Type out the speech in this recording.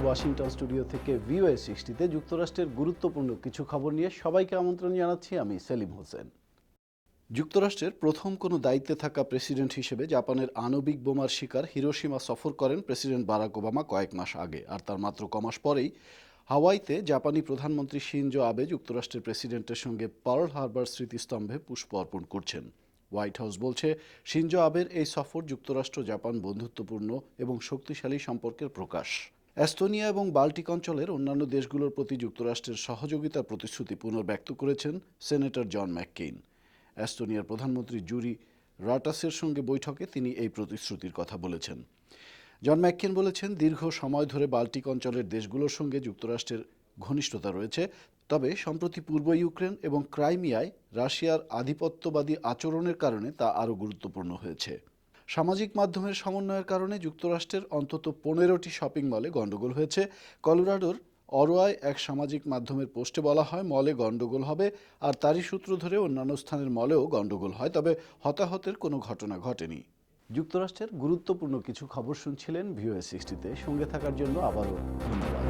Washington studio থেকে VOA 60-তে যুক্তরাষ্ট্রের গুরুত্বপূর্ণ কিছু খবর নিয়ে সবাইকে আমন্ত্রণ জানাচ্ছি। আমি সেলিম হোসেন। যুক্তরাষ্ট্রের প্রথম কোনো দায়িত্বে থাকা প্রেসিডেন্ট হিসেবে জাপানের আণবিক বোমার শিকার হিরোশিমা সফর করেন প্রেসিডেন্ট বারাক ওবামা কয়েক মাস আগে। আর তার মাত্র কমাস পরেই হাওয়াইতে জাপানি প্রধানমন্ত্রী শিনজো আবে যুক্তরাষ্ট্রের প্রেসিডেন্টের সঙ্গে পার্ল হারবার স্মৃতিস্তম্ভে পুষ্প অর্পণ করছেন। হোয়াইট হাউস বলছে, শিনজো আবের এই সফর যুক্তরাষ্ট্র জাপান বন্ধুত্বপূর্ণ এবং শক্তিশালী সম্পর্কের প্রকাশ। এস্তোনিয়া এবং বাল্টিক অঞ্চলের অন্যান্য দেশগুলোর প্রতি যুক্তরাষ্ট্রের সহযোগিতার প্রতিশ্রুতি পুনর্ব্যক্ত করেছেন সেনেটর জন ম্যাককেইন। এস্তোনিয়ার প্রধানমন্ত্রী জুরি রাটাসের সঙ্গে বৈঠকে তিনি এই প্রতিশ্রুতির কথা বলেছেন। জন ম্যাককেইন বলেছেন, দীর্ঘ সময় ধরে বাল্টিক অঞ্চলের দেশগুলোর সঙ্গে যুক্তরাষ্ট্রের ঘনিষ্ঠতা রয়েছে, তবে সম্প্রতি পূর্ব ইউক্রেন এবং ক্রাইমিয়ায় রাশিয়ার আধিপত্যবাদী আচরণের কারণে তা আরও গুরুত্বপূর্ণ হয়েছে। সামাজিক মাধ্যমের সমন্বয়ের কারণে যুক্তরাষ্ট্রের অন্তত 15টি শপিং মলে গণ্ডগোল হয়েছে। কলোরাডোর অরোয়ায় এক সামাজিক মাধ্যমের পোস্টে বলা হয়, মলে গণ্ডগোল হবে, আর তারই সূত্র ধরে অন্যান্য স্থানের মলেও গণ্ডগোল হয়, তবে হতাহতের কোনো ঘটনা ঘটেনি। যুক্তরাষ্ট্রের গুরুত্বপূর্ণ কিছু খবর শুনছিলেন ভিওএ 60-তে। সঙ্গে থাকার জন্য আবারও ধন্যবাদ।